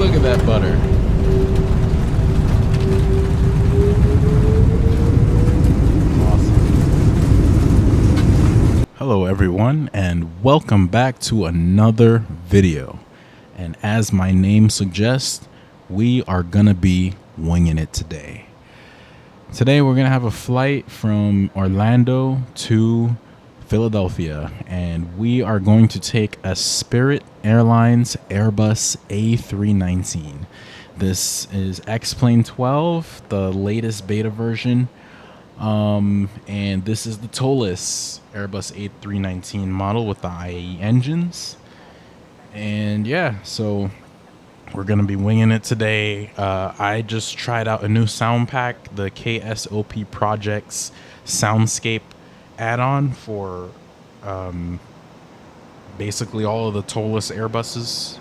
Look at that butter. Awesome. Hello everyone, and welcome back to another video. And as my name suggests, we are gonna be winging it today. Today we're gonna have a flight from Orlando to Philadelphia, and we are going to take a Spirit Airlines Airbus A319. This is XPlane 12, the latest beta version, and this is the ToLiss Airbus A319 model with the IAE engines. And yeah, so we're gonna be winging it today. I just tried out a new sound pack, the KSOP Projects Soundscape add-on for basically all of the ToLiss Airbuses.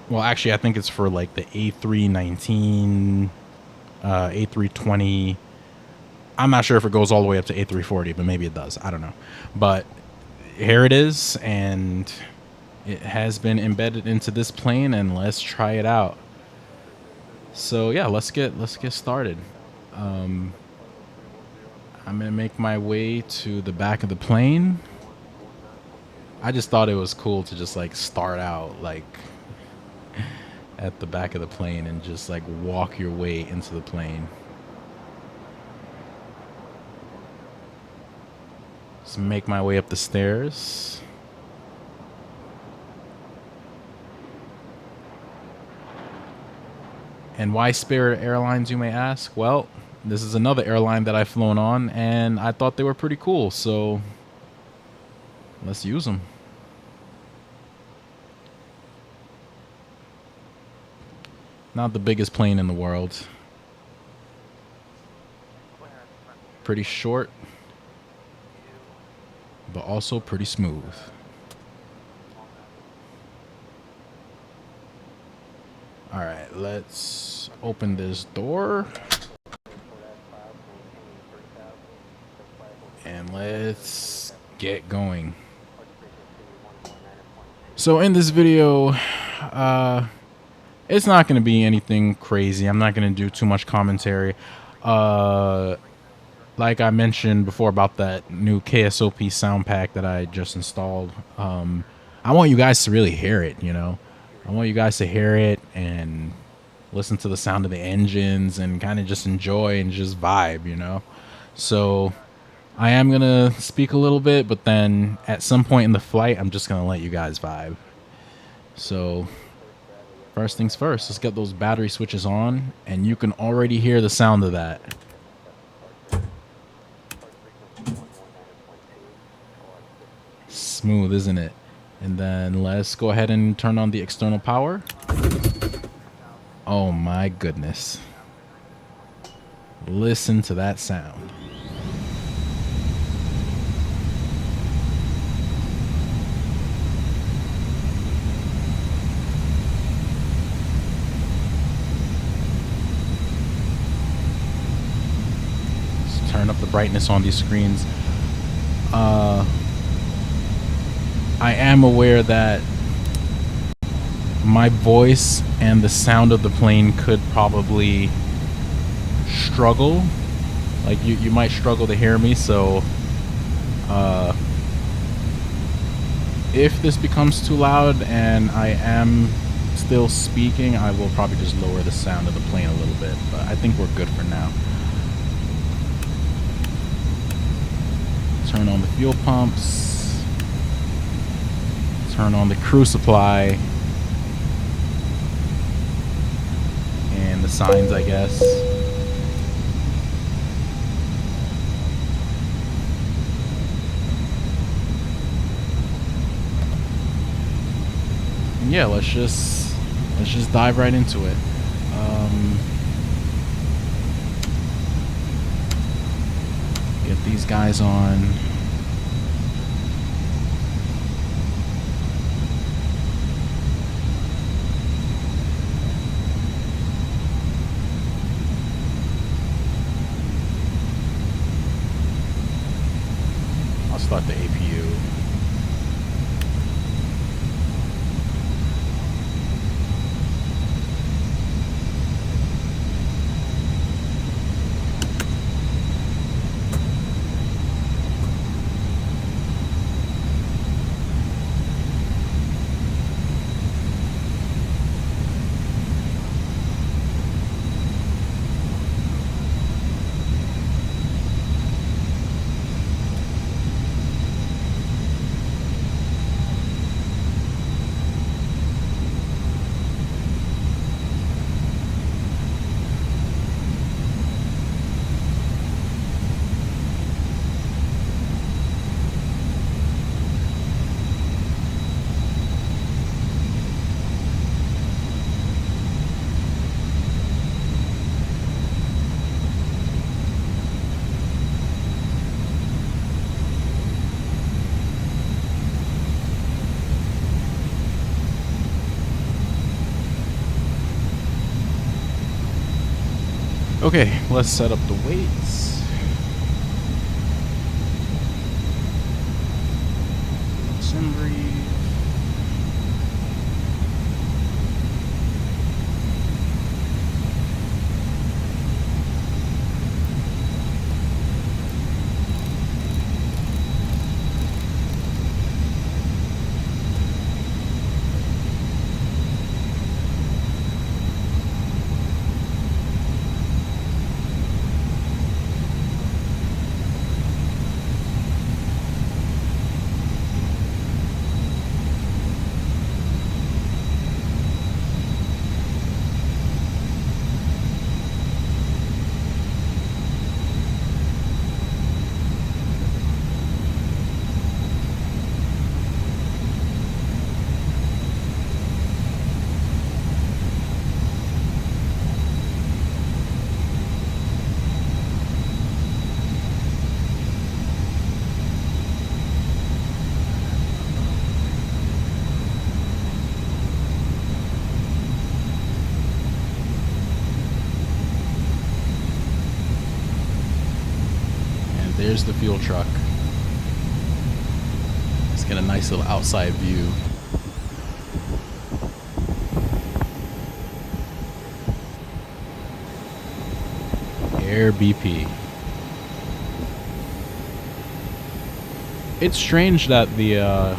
Well, actually, I think it's for like the A319, A320. I'm not sure if it goes all the way up to A340, but maybe it does. I don't know. But here it is, and it has been embedded into this plane, and let's try it out. So yeah, let's get started. I'm gonna make my way to the back of the plane. I just thought it was cool to just like start out like at the back of the plane and just like walk your way into the plane. Just make my way up the stairs. And why Spirit Airlines, you may ask? Well, this is another airline that I've flown on, and I thought they were pretty cool, so let's use them. Not the biggest plane in the world. Pretty short, but also pretty smooth. All right, let's open this door. And let's get going. So in this video, it's not going to be anything crazy. I'm not going to do too much commentary. Like I mentioned before about that new KSOP sound pack that I just installed, I want you guys to really hear it, you know. I want you guys to hear it and listen to the sound of the engines and kind of just enjoy and just vibe, you know. So I am going to speak a little bit, but then at some point in the flight, I'm just going to let you guys vibe. So first things first, let's get those battery switches on, and you can already hear the sound of that. Smooth, isn't it? And then let's go ahead and turn on the external power. Oh my goodness. Listen to that sound. Let's turn up the brightness on these screens. I am aware that my voice and the sound of the plane could probably struggle. Like you might struggle to hear me, so if this becomes too loud and I am still speaking, I will probably just lower the sound of the plane a little bit, but I think we're good for now. Turn on the fuel pumps. Turn on the crew supply and the signs, I guess. And yeah, let's just dive right into it. Get these guys on. Start the APU. Okay, let's set up the weights. Sim brief. There's the fuel truck. Let's get a nice little outside view. Air BP. It's strange that the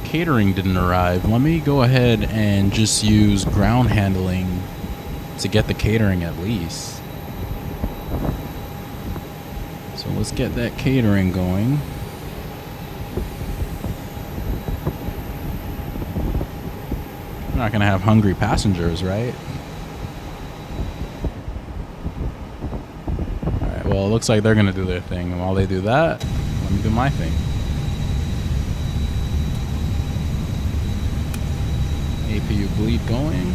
catering didn't arrive. Let me go ahead and just use ground handling to get the catering at least. So let's get that catering going. We're not gonna have hungry passengers, right? Alright, well, it looks like they're gonna do their thing. And while they do that, let me do my thing. APU bleed going.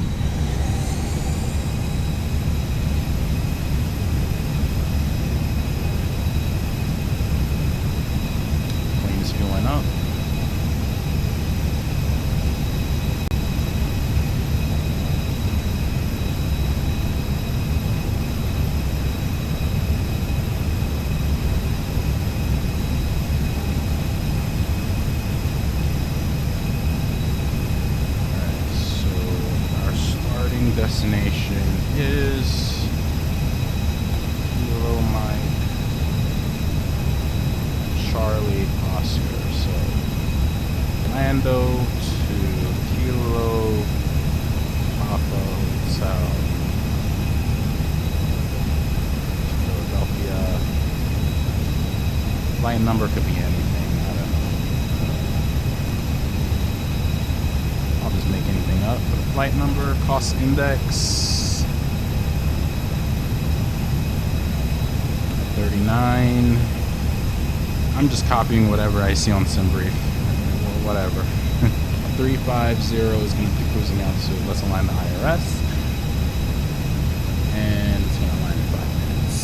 Fueling up. Alright, so our starting destination is Kilo Mike Charlie Oscar. So Lando to Kilo Papa Hotel, Philadelphia. Flight number could be anything. I don't know. I'll just make anything up. Put a flight number, cost index 39. I'm just copying whatever I see on SimBrief. Whatever. 350 is going to be cruising out to, let's align the IRS. And it's going to align in 5 minutes.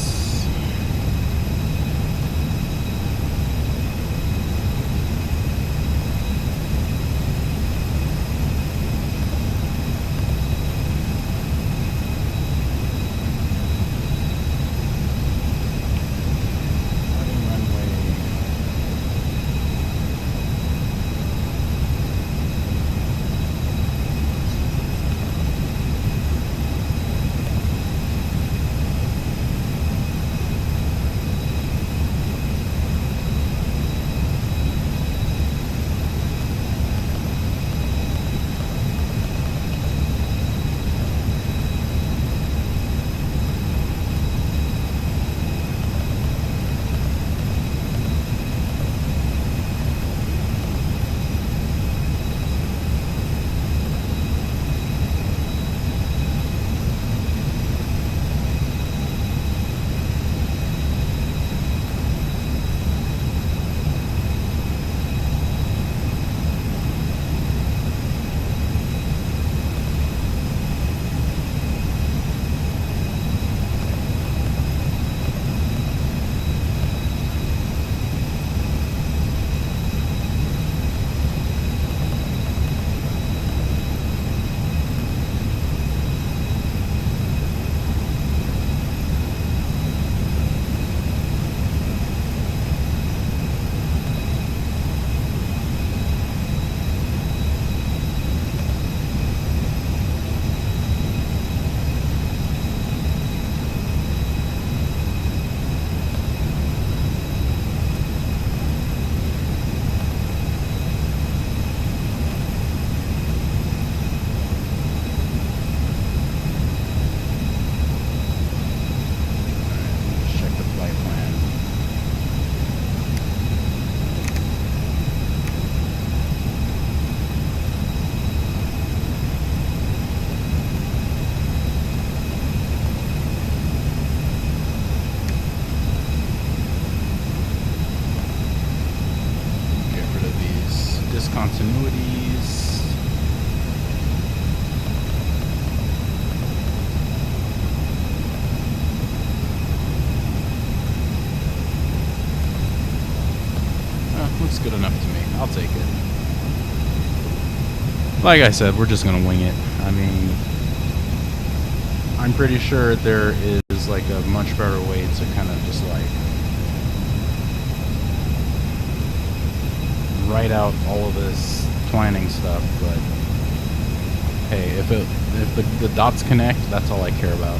discontinuities. Looks good enough to me. I'll take it. Like I said, we're just gonna wing it. I mean, I'm pretty sure there is like a much better way to kind of just like write out all of this planning stuff, but hey, if the dots connect, that's all I care about.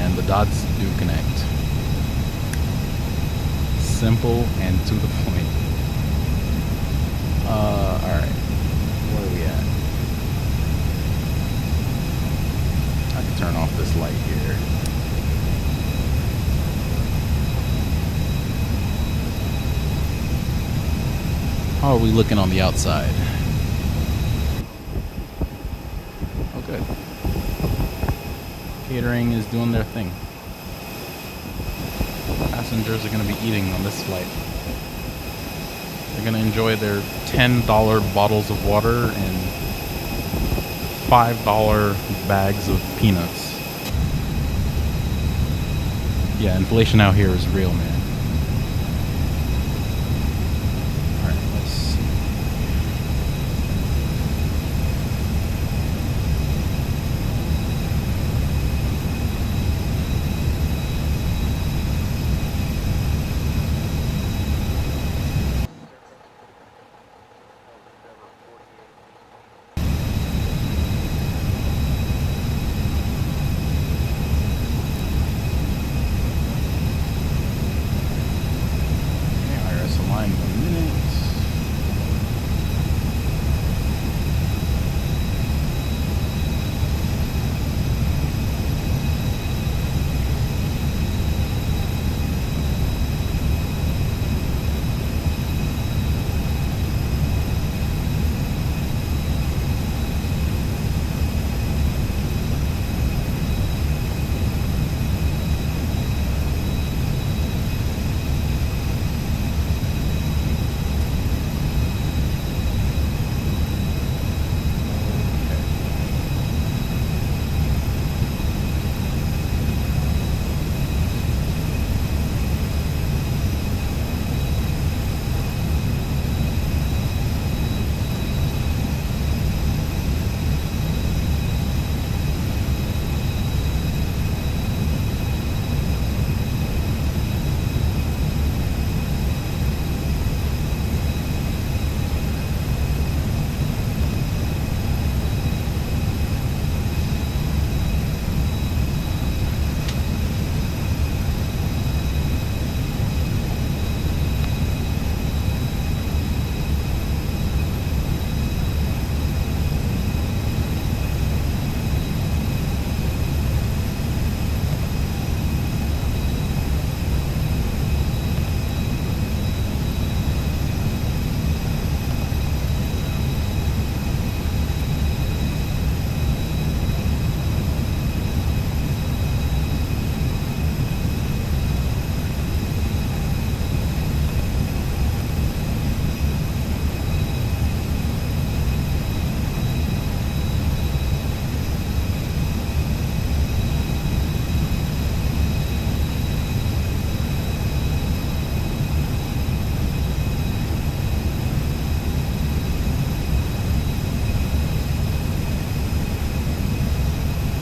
And the dots do connect. Simple and to the point. Alright. Where are we at? I can turn off this light here. How are we looking on the outside? Oh, good. Catering is doing their thing. Passengers are going to be eating on this flight. They're going to enjoy their $10 bottles of water and $5 bags of peanuts. Yeah, inflation out here is real, man. Alright, let's see.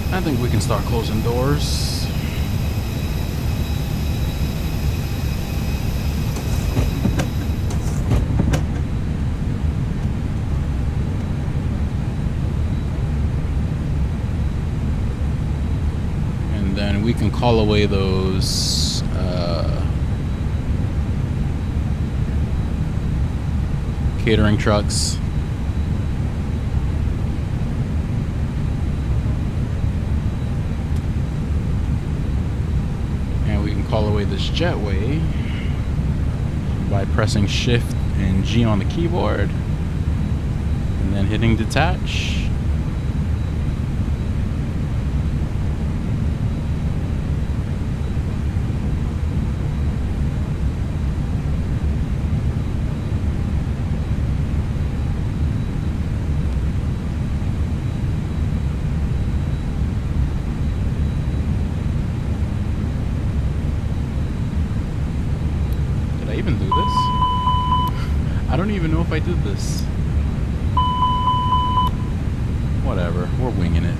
I think we can start closing doors. And then we can call away those catering trucks. Call away this jetway by pressing Shift and G on the keyboard and then hitting detach. I don't even know if I did this. Whatever, we're winging it.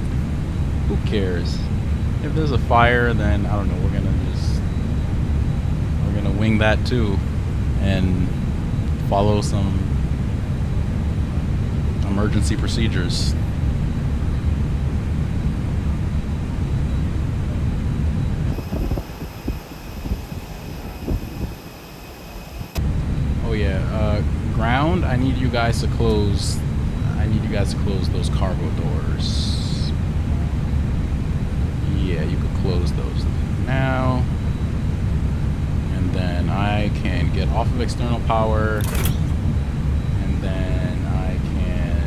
Who cares? If there's a fire, then I don't know, we're gonna wing that too and follow some emergency procedures. Oh yeah, ground, I need you guys to close those cargo doors. Yeah, you could close those now. And then I can get off of external power. And then I can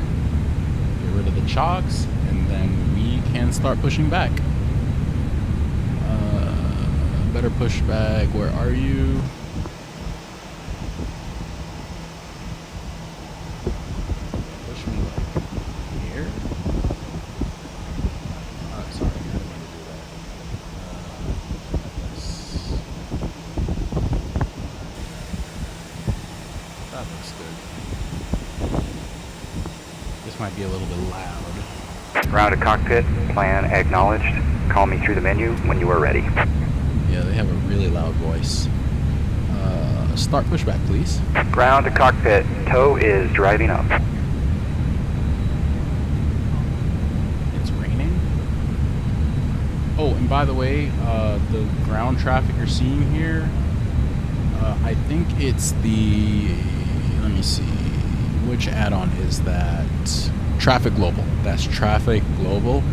get rid of the chocks. And then we can start pushing back. Better push back. Where are you? Push me like here? Oh, sorry, I didn't mean to do that. That looks good. This might be a little bit loud. Ground to cockpit, plan acknowledged. Call me through the menu when you are ready. Yeah, they have a really loud voice. Start pushback, please. Ground to cockpit, tow is driving up. It's raining. Oh, and by the way, the ground traffic you're seeing here, I think it's the, let me see, which add-on is that? Traffic Global. That's Traffic Global.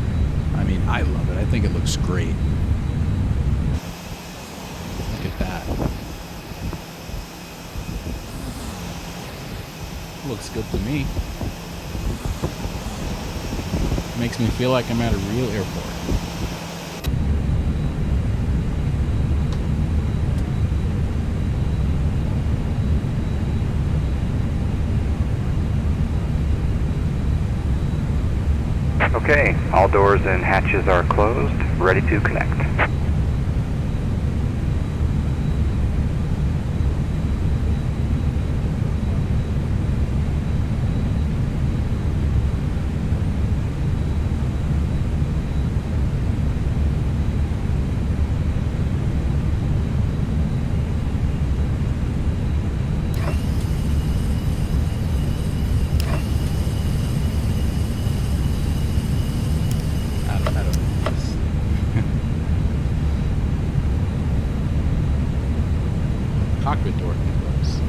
I mean, I love it. I think it looks great. Look at that. Looks good to me. Makes me feel like I'm at a real airport. Okay, all doors and hatches are closed, ready to connect. Cockpit door can close.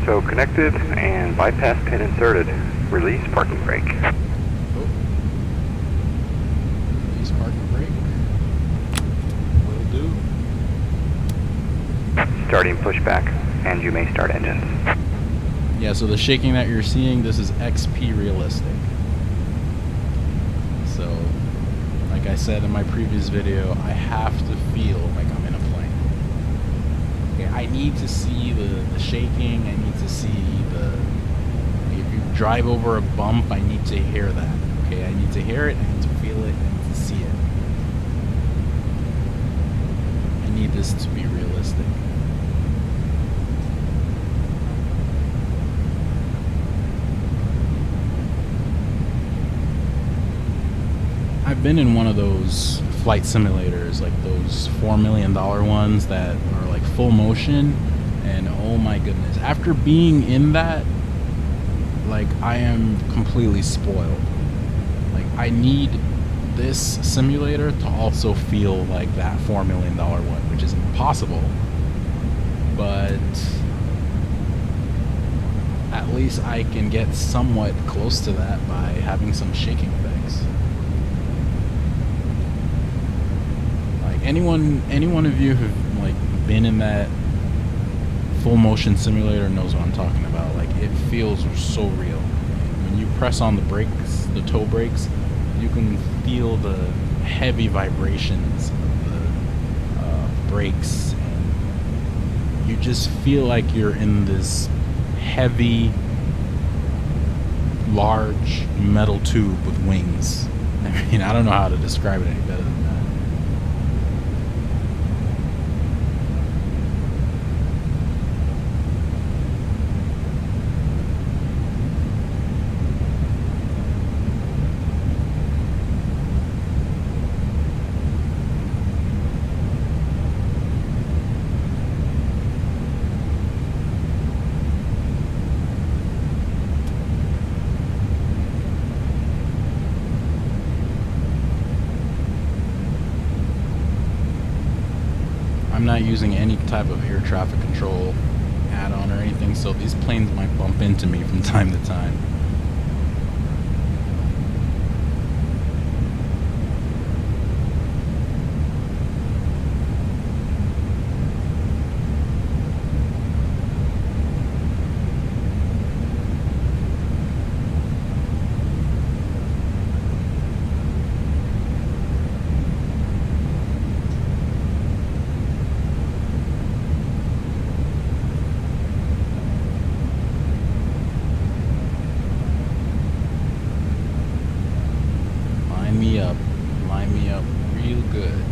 So connected and bypass pin inserted. Release parking brake. Oh. Release parking brake. Will do. Starting pushback, and you may start engines. Yeah, so the shaking that you're seeing, this is XP realistic. So, like I said in my previous video, I have to feel like I'm in a plane. Okay, I need to see the shaking, I need to see the... If you drive over a bump, I need to hear that. Okay, I need to hear it, I need to feel it, I need to see it. I need this to be realistic. I've been in one of those flight simulators, like those $4 million ones that are like full motion, and oh my goodness, after being in that, like I am completely spoiled. Like I need this simulator to also feel like that $4 million one, which is impossible, but at least I can get somewhat close to that by having some shaking effects. Anyone of you who've like been in that full motion simulator knows what I'm talking about. Like it feels so real. When you press on the brakes, the toe brakes, you can feel the heavy vibrations of the brakes, and you just feel like you're in this heavy, large metal tube with wings. I mean, I don't know how to describe it any better than that. I'm not using any type of air traffic control add-on or anything, so these planes might bump into me from time to time. Line me up real good.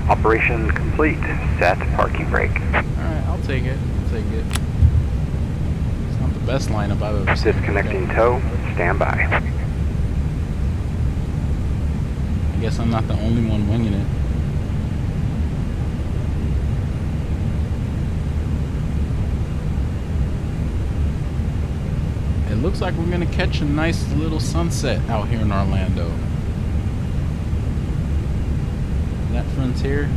Operation complete. Set parking brake. Alright, I'll take it. It's not the best lineup I've ever seen. Disconnecting tow. Stand by. I guess I'm not the only one winging it. It looks like we're gonna catch a nice little sunset out here in Orlando. That Frontier,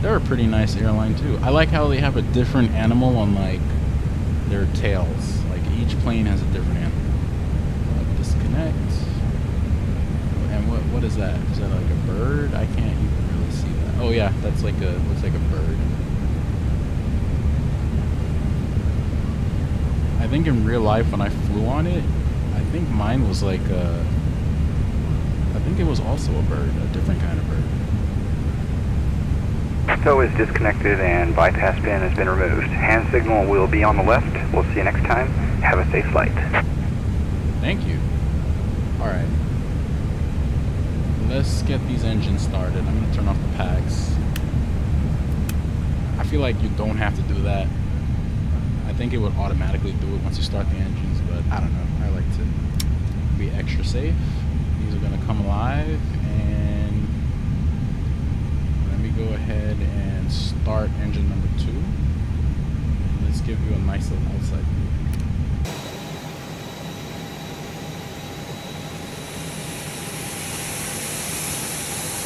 they're a pretty nice airline too. I like how they have a different animal on like their tails. Like each plane has a different animal. Disconnect. And what is that? Is that like a bird? I can't even really see that. Oh yeah, that's like looks like a bird. I think in real life when I flew on it, I think mine was like I think it was also a bird, a different kind of bird. Tow is disconnected and bypass pin has been removed. Hand signal will be on the left. We'll see you next time. Have a safe flight. Thank you. Alright. Let's get these engines started. I'm going to turn off the packs. I feel like you don't have to do that. I think it would automatically do it once you start the engines, but I don't know. I like to be extra safe. These are going to come alive, and let me go ahead and start engine number 2. Let's give you a nice little outside view.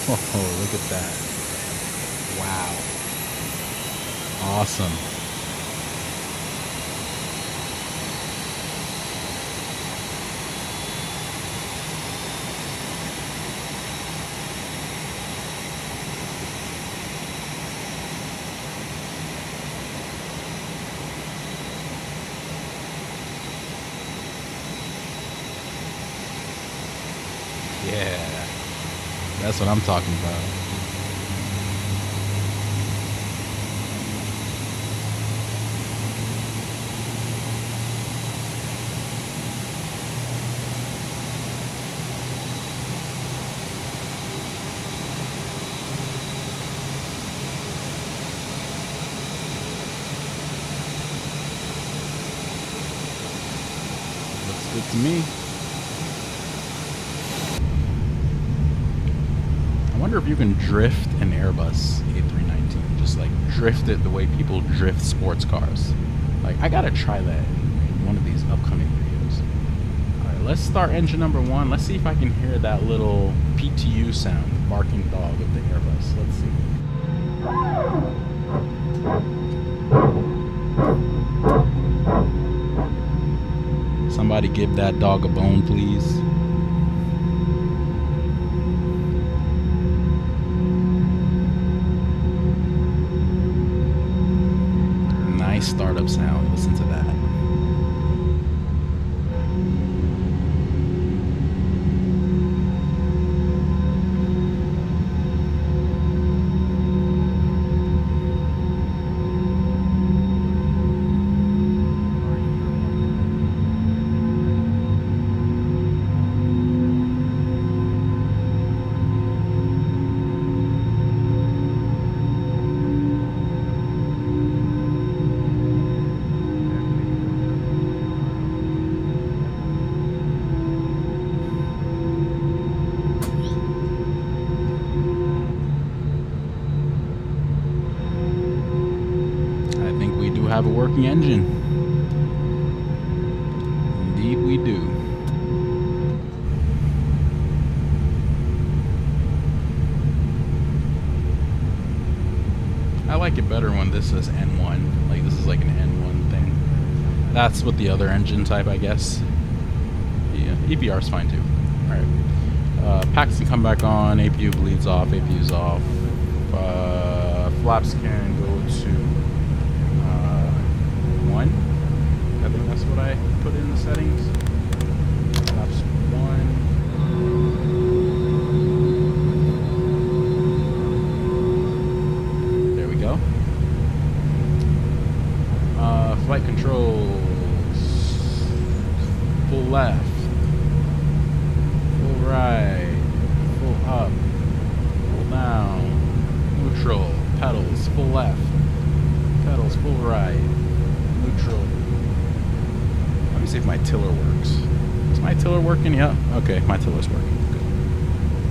Oh, look at that. Wow. Awesome. Yeah. That's what I'm talking about. Looks good to me. I wonder if you can drift an Airbus A319, just like drift it the way people drift sports cars. Like, I gotta try that in one of these upcoming videos. Alright, let's start engine number 1. Let's see if I can hear that little PTU sound, the barking dog of the Airbus. Let's see. Somebody give that dog a bone, please. Nice startup sound. Listen to that. a working engine. Indeed we do. I like it better when this says N1. Like, this is like an N1 thing. That's what the other engine type, I guess. Yeah, EPR is fine too. Alright. Packs can come back on. APU bleeds off. APU's off. Flaps can go to 1. I think that's what I put in the settings. Flaps 1. There we go. Flight controls. Full left. Full right. Full up. Full down. Neutral. Pedals. Full left. Pedals. Full right. Neutral. Let me see if my tiller works. Is my tiller working? Yeah. Okay, my tiller's working. Good.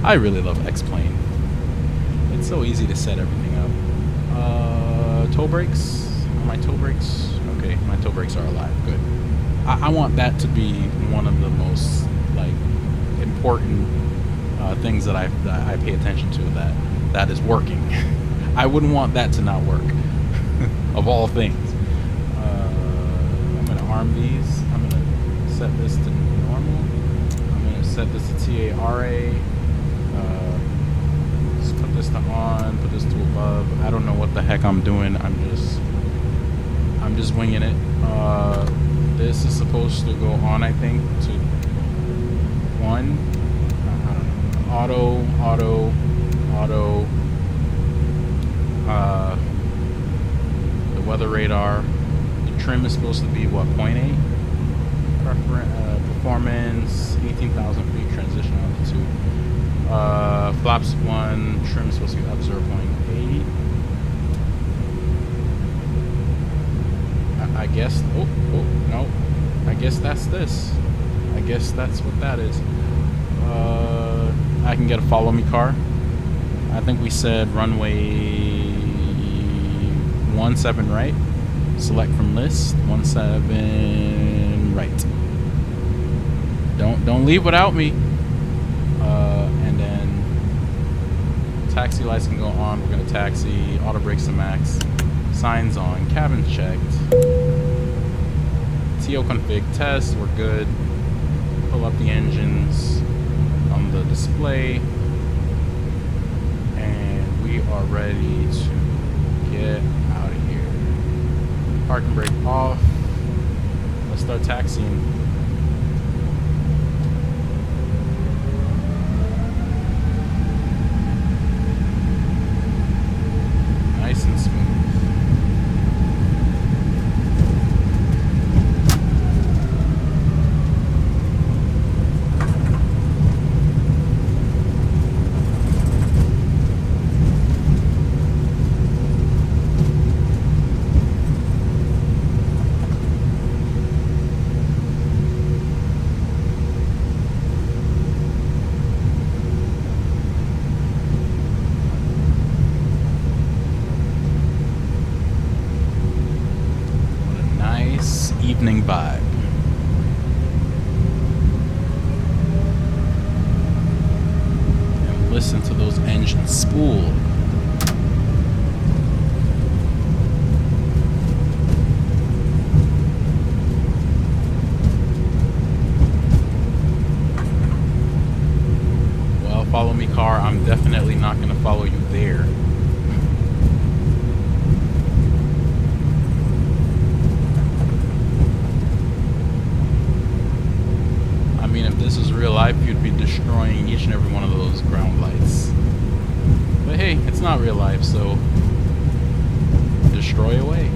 I really love XPlane. It's so easy to set everything up. Toe brakes. Are my toe brakes? Okay, my toe brakes are alive. Good. I want that to be one of the most like important things that I pay attention to. That is working. I wouldn't want that to not work. Of all things. I'm gonna arm these. I'm gonna set this to normal. I'm gonna set this to TARA. Just put this to on. Put this to above. I don't know what the heck I'm doing. I'm just winging it. This is supposed to go on, I think, to 1. I don't know. Auto. The weather radar. The trim is supposed to be what, 0.8? Performance 18,000 feet. Transition altitude. Flaps 1. Trim is supposed to be up 0.8. I guess. Oh no. I guess that's this. I guess that's what that is. I can get a follow me car. I think we said runway 17 right. Select from list. 17 right. Don't leave without me. And then taxi lights can go on. We're gonna taxi. Auto brakes to max. Signs on. Cabin's checked. TO config test. We're good. Pull up the engines on the display. And we are ready to get out of here. Parking brake off. Let's start taxiing. Nice and smooth. Evening vibe. And listen to those engines spool. Well, follow me, car. I'm definitely not going to follow you there. If this is real life, you'd be destroying each and every one of those ground lights. But hey, it's not real life, so destroy away.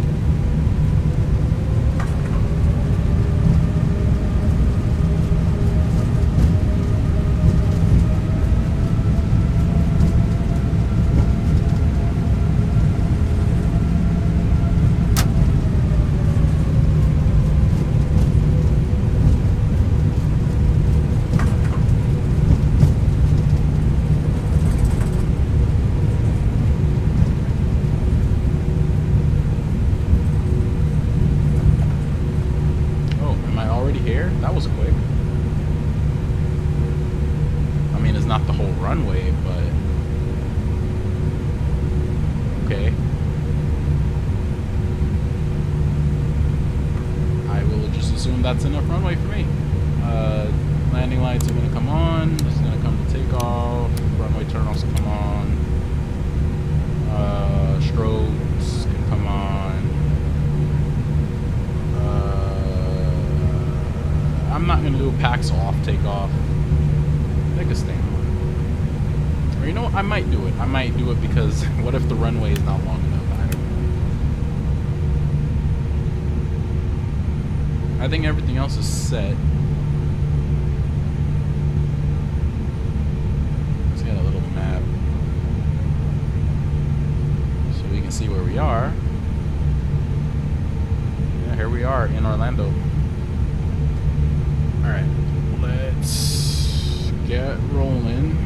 here? That was quick. I mean, it's not the whole runway, but okay. I will just assume that's enough runway for me. Landing lights are gonna come on. It's gonna come to takeoff. Runway turn-offs come on. Strobes can come on. I'm not gonna do a packs off takeoff. They can stay on. Or you know what? I might do it. I might do it because what if the runway is not long enough? I don't know. I think everything else is set. Let's get a little map so we can see where we are. Yeah, here we are in Orlando. Alright, let's get rolling.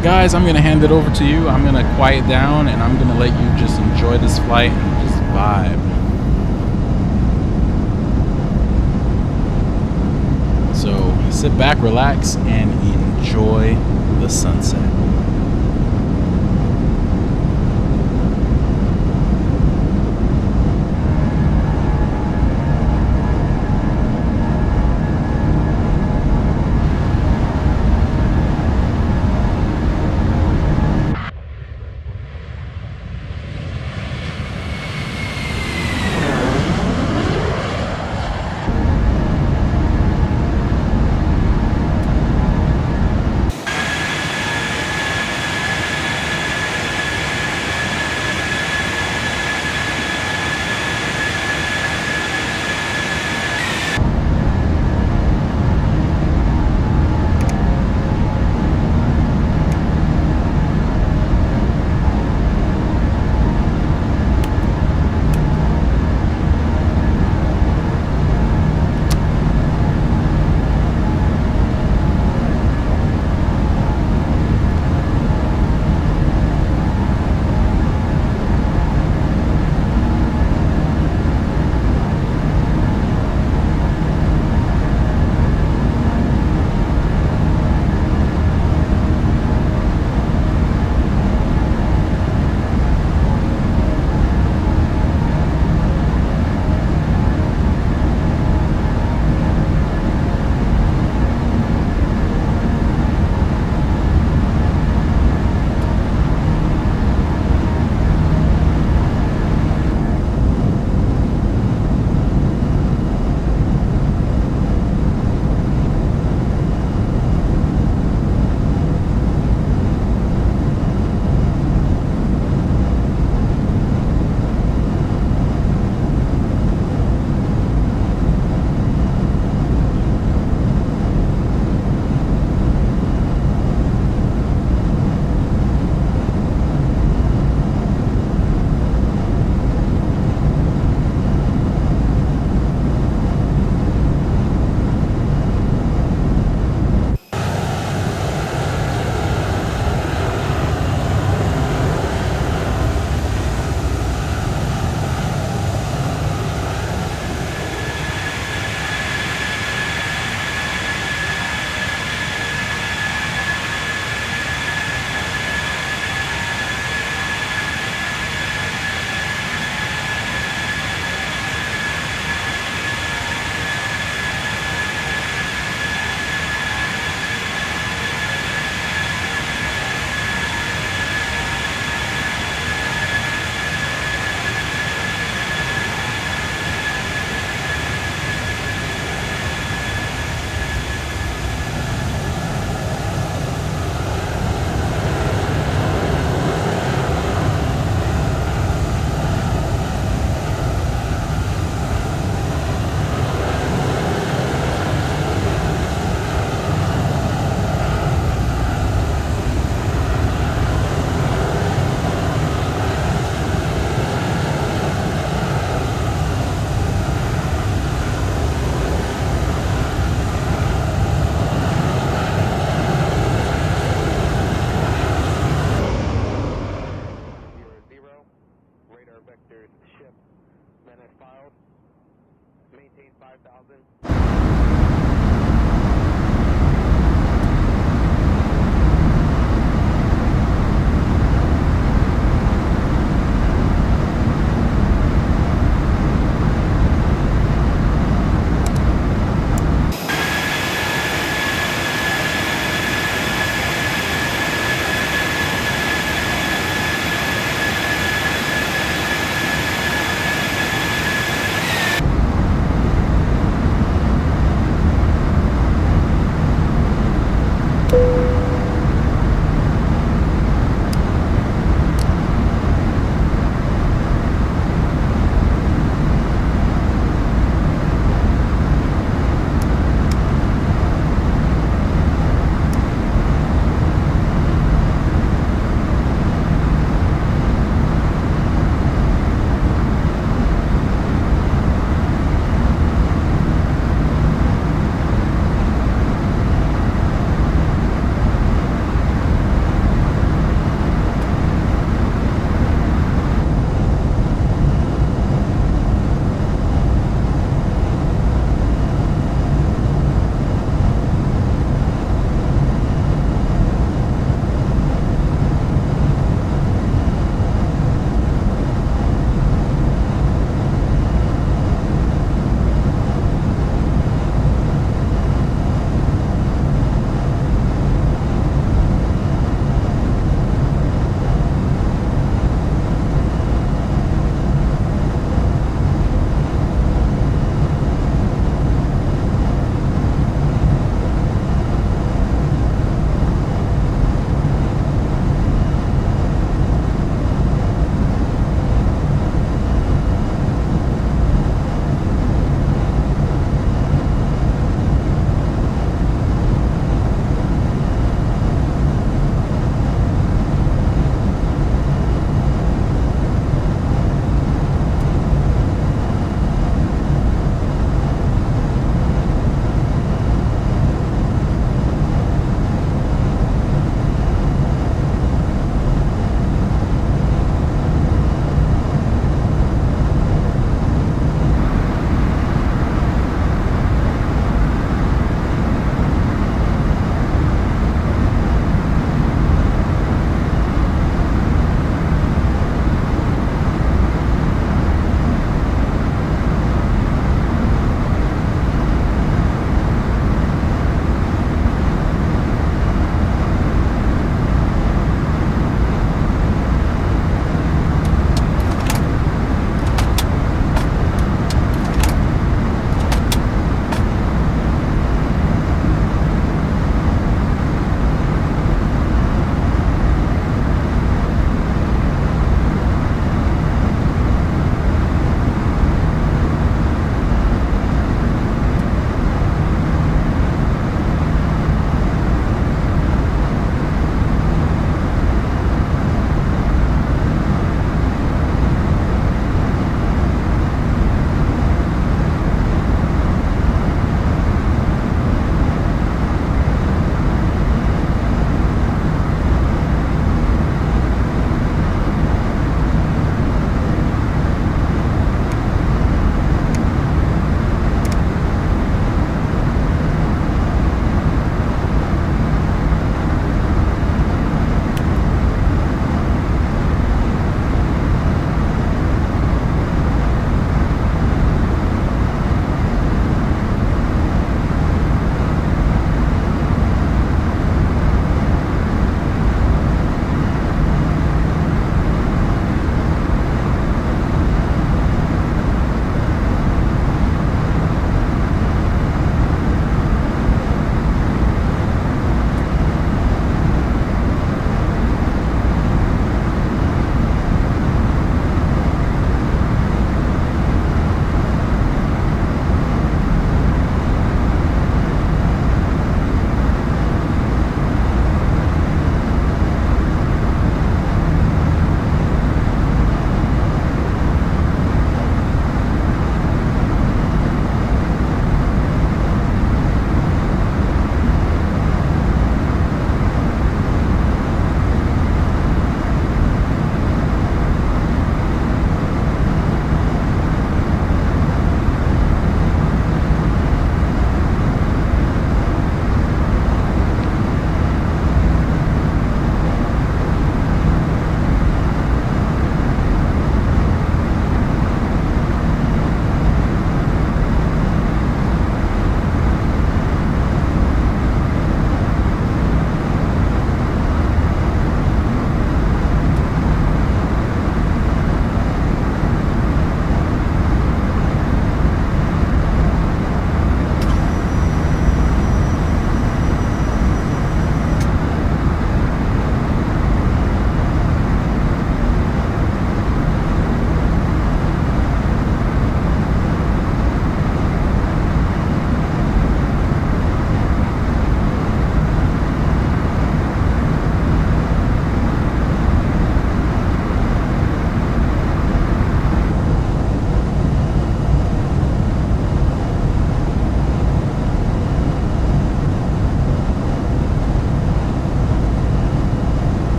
Guys, I'm gonna hand it over to you. I'm gonna quiet down and I'm gonna let you just enjoy this flight and just vibe. So sit back, relax, and enjoy the sunset.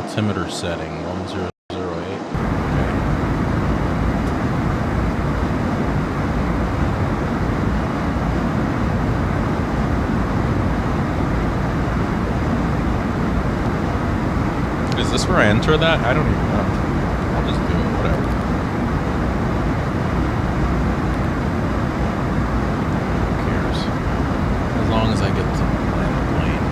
Altimeter setting 1008. Okay. Is this where I enter that? I don't even know. I'll just do it, whatever. Who cares? As long as I get to land the plane.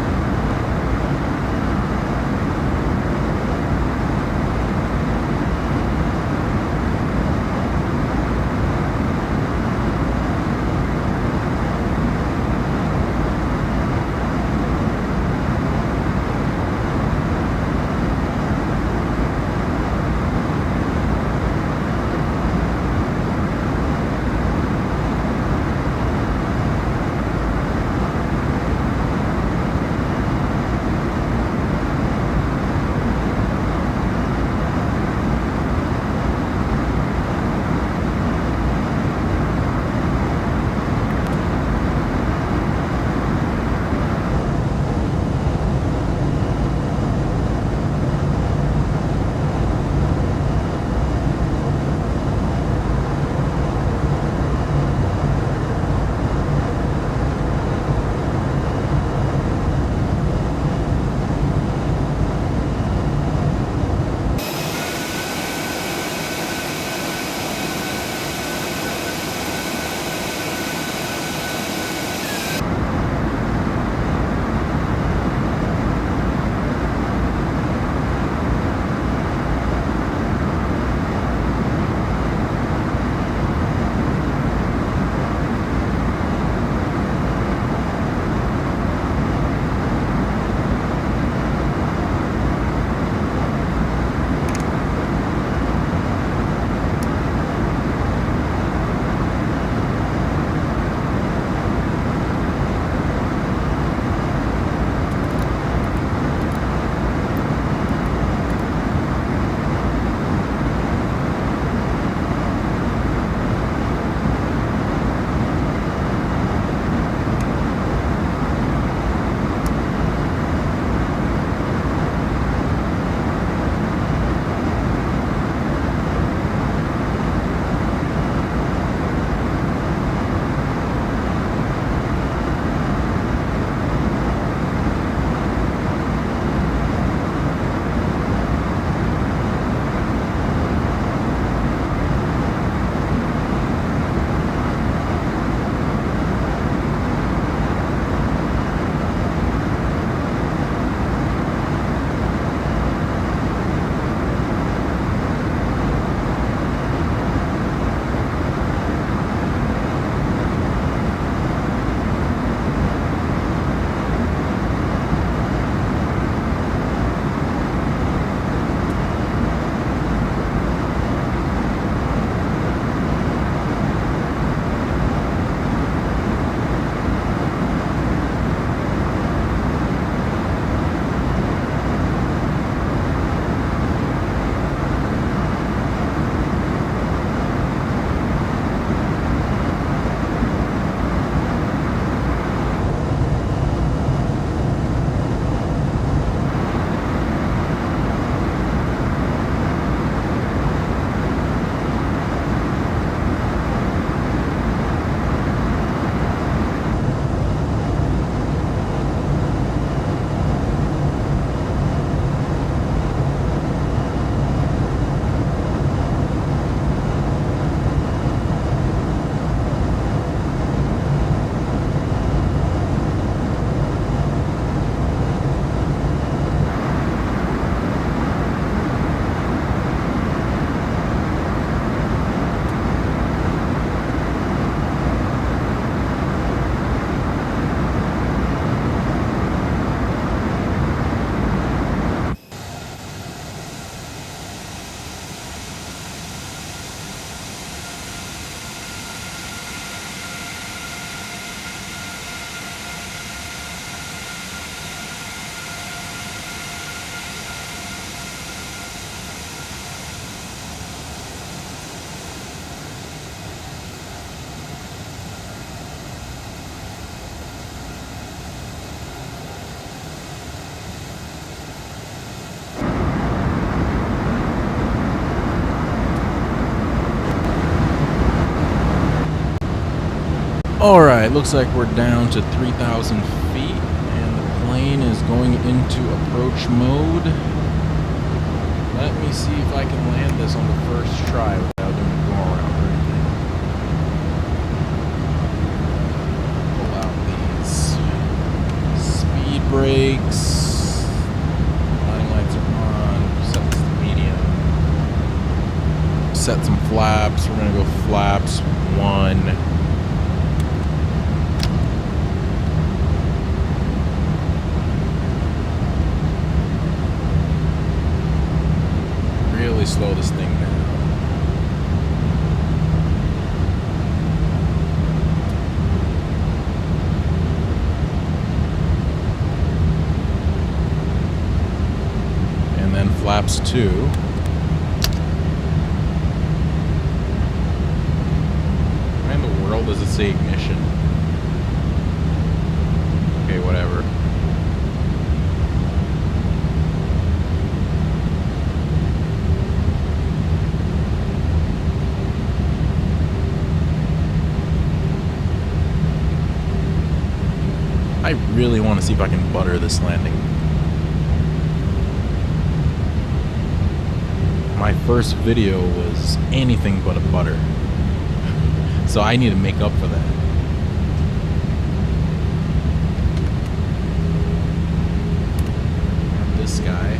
Alright, looks like we're down to 3,000 feet and the plane is going into approach mode. Let me see if I can land this on the first try without doing a go around or anything. Pull out these speed brakes. Landing lights are on. Set this to medium. Set some flaps. We're going to go flaps 1. Really slow this thing down. And then flaps 2. Why in the world does it say ignition? Okay, whatever. I really want to see if I can butter this landing. My first video was anything but a butter. So I need to make up for that. And this guy.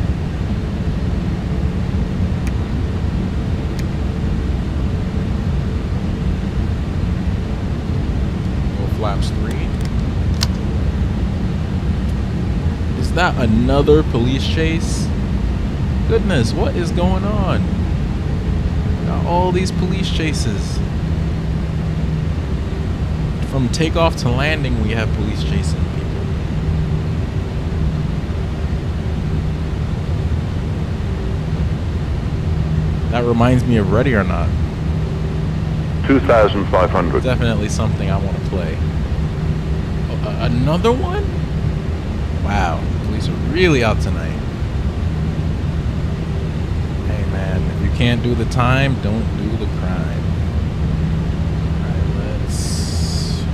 Go flaps 3. Is that another police chase? Goodness, what is going on? Got all these police chases. From takeoff to landing, we have police chasing people. That reminds me of Ready or Not. 2,500. Definitely something I want to play. Another one? Wow, the police are really out tonight. Hey man, if you can't do the time, don't do the crime. Alright, let's see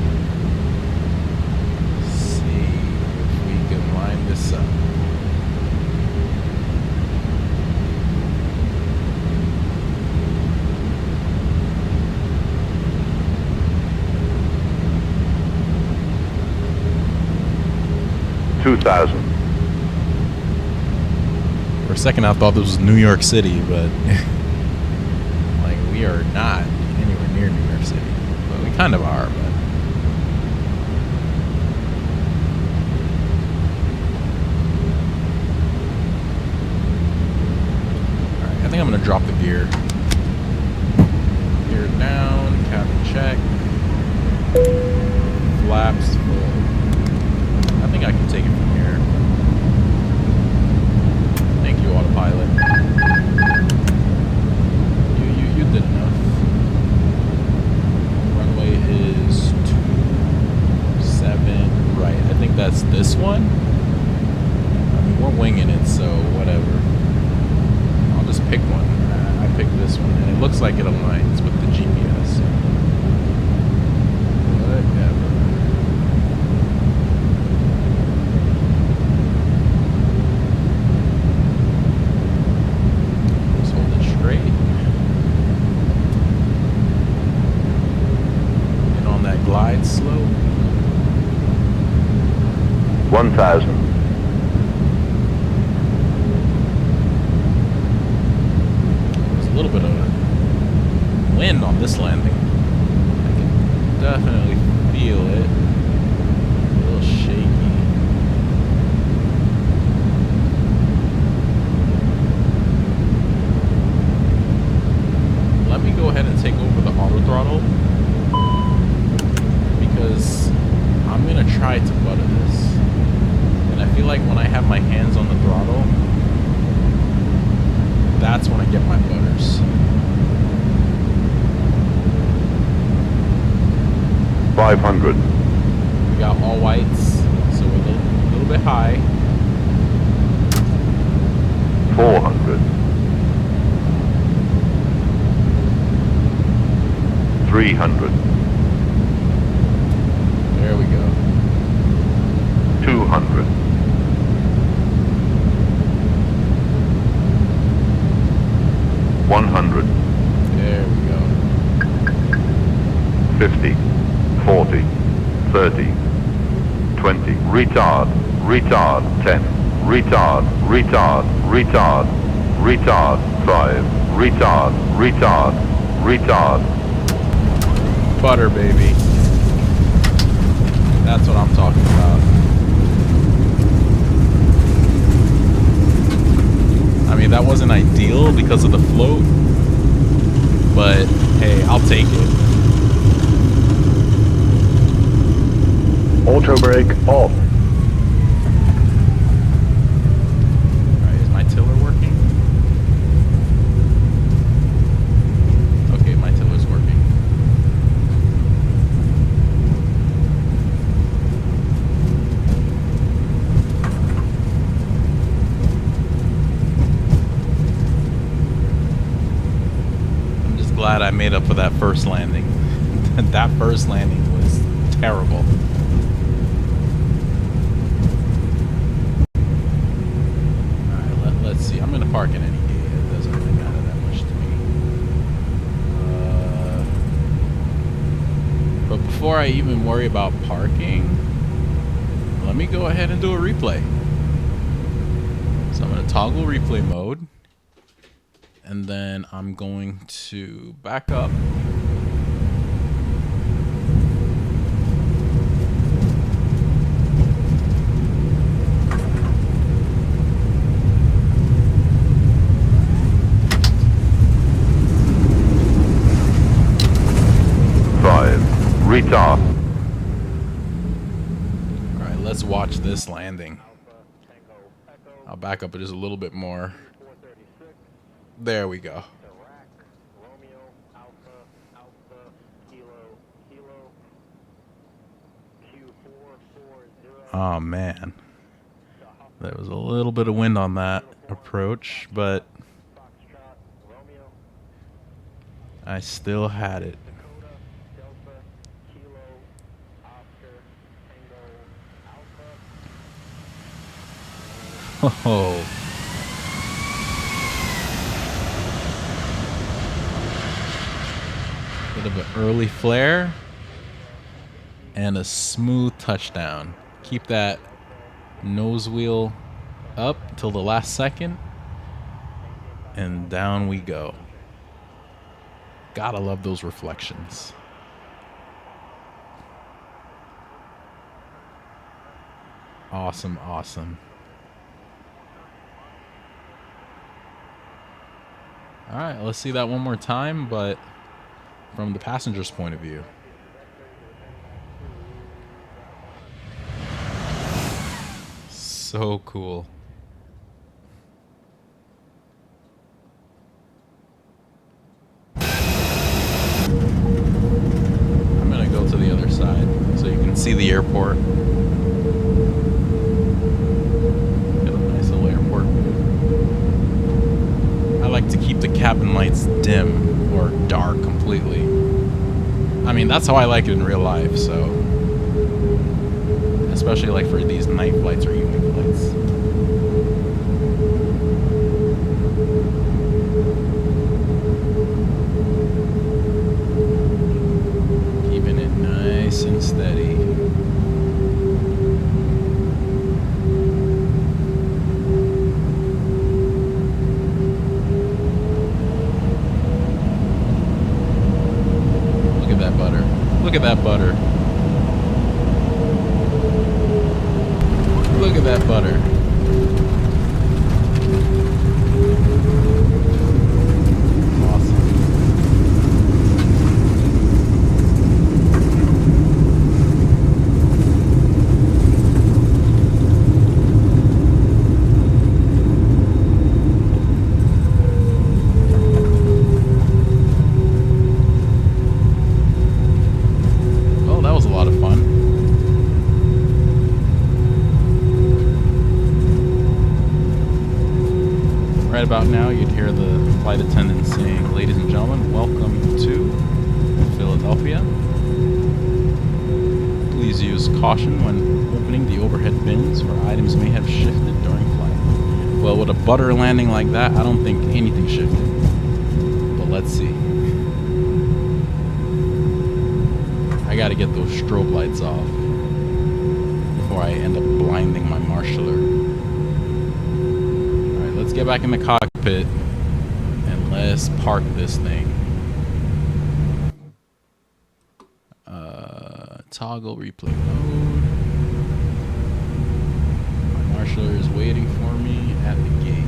if we can line this up. For a second I thought this was New York City, but like we are not anywhere near New York City. But we kind of are, but alright, I think I'm gonna drop the gear. Gear down, cabin check. Flaps full. I think I can take it from here. Thank you, autopilot. You did enough. Runway is 27 right. I think that's this one. I mean, we're winging it, so whatever. I'll just pick one. I picked this one, and it looks like it aligns with the GPS. Whatever. Glide slope. 1,000. There's a little bit of wind on this landing. I can definitely feel it. A little shaky. Let me go ahead and take over the auto throttle. Because I'm going to try to butter this. And I feel like when I have my hands on the throttle, that's when I get my butters. 500. We got all whites, so we're a little bit high. 400. 300. 20. Retard. Retard. 10. Retard. Retard. Retard. Retard. 5. Retard. Retard. Retard. Butter, baby. That's what I'm talking about. I mean, that wasn't ideal because of the float, but hey, I'll take it. Ultra brake off. Alright, is my tiller working? Okay, my tiller's working. Glad I made up for that first landing. That first landing was terrible. Alright, let's see. I'm gonna park in any gate. It doesn't really matter that much to me. But before I even worry about parking, let me go ahead and do a replay. So I'm gonna toggle replay mode. And then I'm going to back up. Retard. All right, let's watch this landing. I'll back up just a little bit more. There we go. Oh man, there was a little bit of wind on that approach, but I still had it. Oh. Bit of an early flare and a smooth touchdown. Keep that nose wheel up till the last second and down we go. Gotta love those reflections. Awesome, awesome. All right, let's see that one more time, but from the passenger's point of view. So cool. I'm gonna go to the other side so you can see the airport. Get a nice little airport view. I like to keep the cabin lights dim or dark completely. I mean, that's how I like it in real life, so especially like for these night flights or evening flights. Keeping it nice and steady. Look at that butter. Look at that butter. Look at that butter. Awesome. Well, that was a lot of fun. Right about now, you'd hear the flight attendant saying, "Ladies and gentlemen, welcome to Philadelphia. Please use caution when opening the overhead bins where items may have shifted during flight." Well, with a butter landing like that, I don't think anything shifted. But let's see. I gotta get those strobe lights off before before I end up blinding my marshaller. Alright, let's get back in the cockpit and let's park this thing. Toggle replay mode. My marshaller is waiting for me at the gate.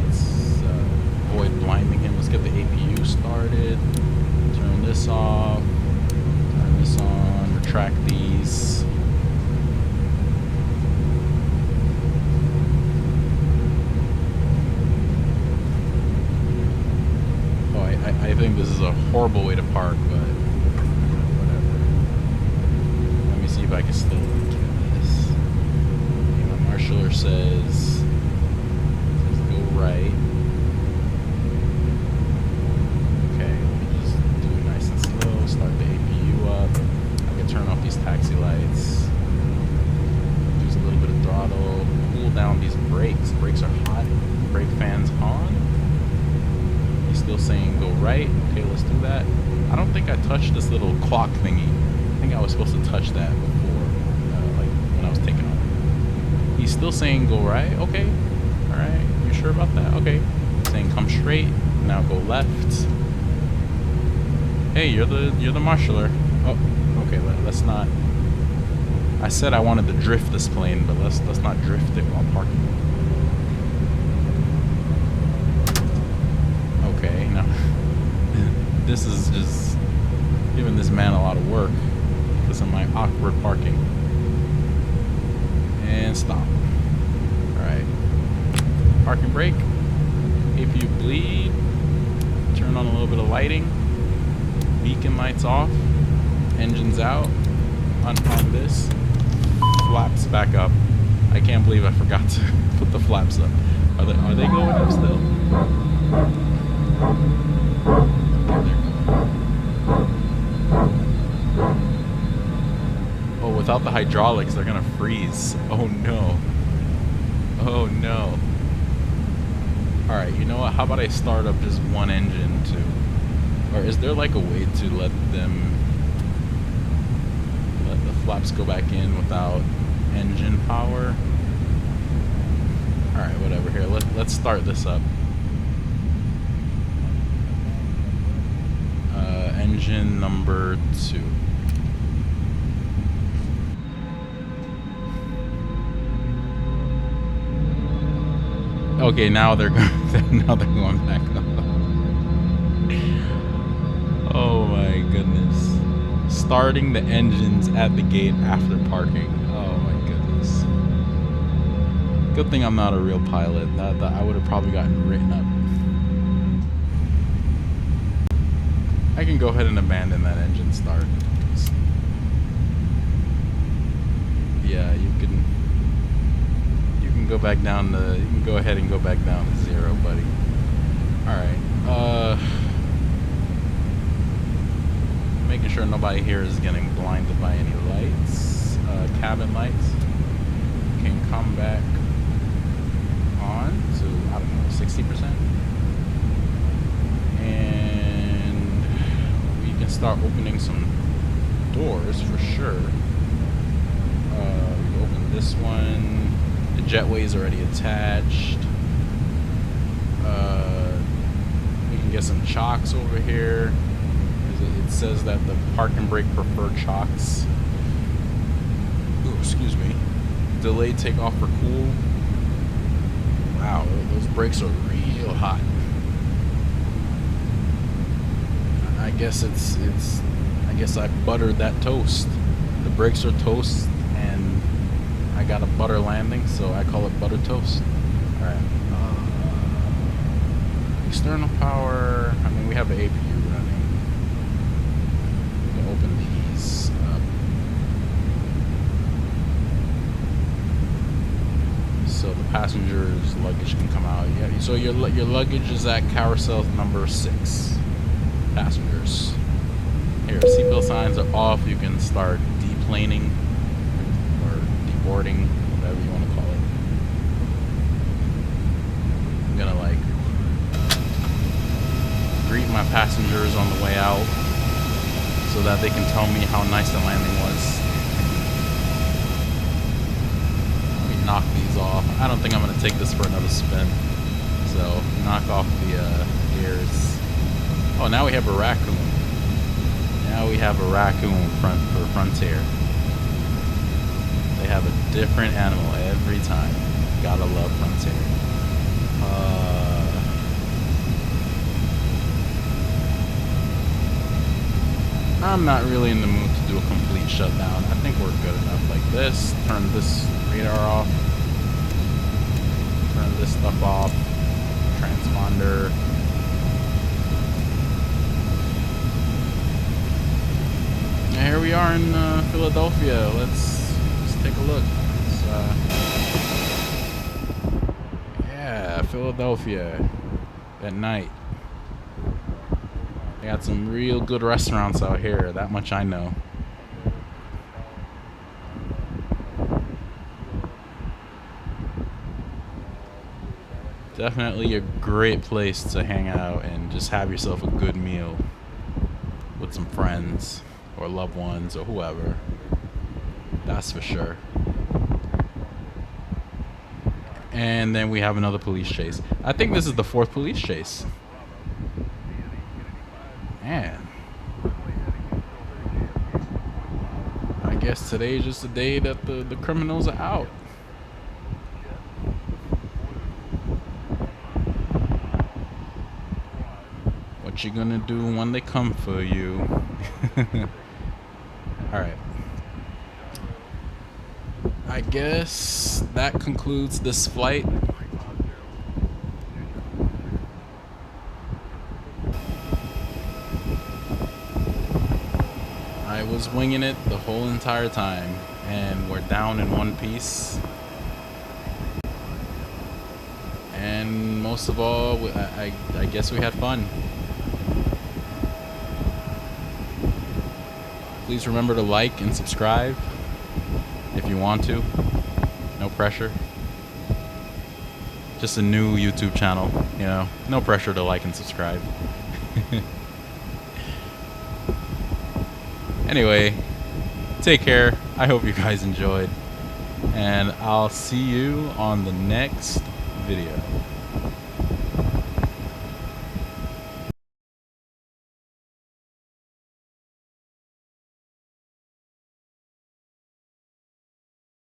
Let's avoid blinding him. Let's get the APU started. Turn this off. Turn this on. Retract these. Oh, I think this is a horrible way to park, but whatever. Let me see if I can still do this. Okay, my marshaller says go right. Okay, let me just do it nice and slow. Start the APU up. I can turn off these taxi lights. Use a little bit of throttle. Cool down these brakes. Brakes are hot. Brake fans on. He's still saying go right. Okay, let's do that. I don't think I touched this little clock thingy. I think I was supposed to touch that before, like when I was taking off. He's still saying go right. Okay. All right. You sure about that? Okay. Saying come straight. Now go left. Hey, you're the marshaller. Oh, okay. Let's not. I said I wanted to drift this plane, but let's not drift it while parking. Okay, now this is just giving this man a lot of work because of my awkward parking. And stop. Alright. Parking brake. APU bleed. Turn on a little bit of lighting. Beacon lights off. Engines out. Unpump this. Flaps back up. I can't believe I forgot to put the flaps up. Are they going up still? Oh, without the hydraulics, they're gonna freeze. Oh no. Oh no. Alright, you know what? How about I start up just one engine too? Or is there like a way to let the flaps go back in without engine power? Alright, whatever. Here, let's start this up. Engine number 2. Okay, now they're going back up. Oh my goodness. Starting the engines at the gate after parking. Oh my goodness. Good thing I'm not a real pilot. That I would have probably gotten written up. I can go ahead and abandon that engine start. Yeah, you can go back down to, you can go ahead and go back down to 0, buddy. Alright, making sure nobody here is getting blinded by any lights. Cabin lights can come back on to, I don't know, 60%. And we can start opening some doors for sure. We open this one. The jetway is already attached. We can get some chocks over here. It says that the parking brake prefer chocks. Ooh, excuse me. Delayed takeoff for cool. Wow, those brakes are real hot. I guess I guess I buttered that toast. The brakes are toast, and I got a butter landing, so I call it butter toast. All right. External power. I mean, we have an APU running. We can open these up. So the passenger's luggage can come out. Yeah. So your luggage is at carousel number 6. Passengers. Here, seatbelt signs are off. You can start deplaning or deboarding, whatever you want to call it. I'm gonna like greet my passengers on the way out so that they can tell me how nice the landing was. I don't think I'm gonna take this for another spin. So knock off the gears. Oh, now we have a raccoon. Now we have a raccoon front for Frontier. They have a different animal every time. Gotta love Frontier. I'm not really in the mood to do a complete shutdown. I think we're good enough like this. Turn this radar off. Turn this stuff off. Transponder. And here we are in Philadelphia. Let's take a look. Yeah, Philadelphia at night. They got some real good restaurants out here, that much I know. Definitely a great place to hang out and just have yourself a good meal with some friends or loved ones or whoever. That's for sure. And then we have another police chase. I think this is the 4th police chase. Man. I guess today is just the day that the criminals are out. What you gonna do when they come for you? Alright. I guess that concludes this flight. I was winging it the whole entire time, and we're down in one piece. And most of all, I guess we had fun. Please remember to like and subscribe if you want to. No pressure. Just a new YouTube channel, you know. No pressure to like and subscribe. Anyway, take care. I hope you guys enjoyed. And I'll see you on the next video.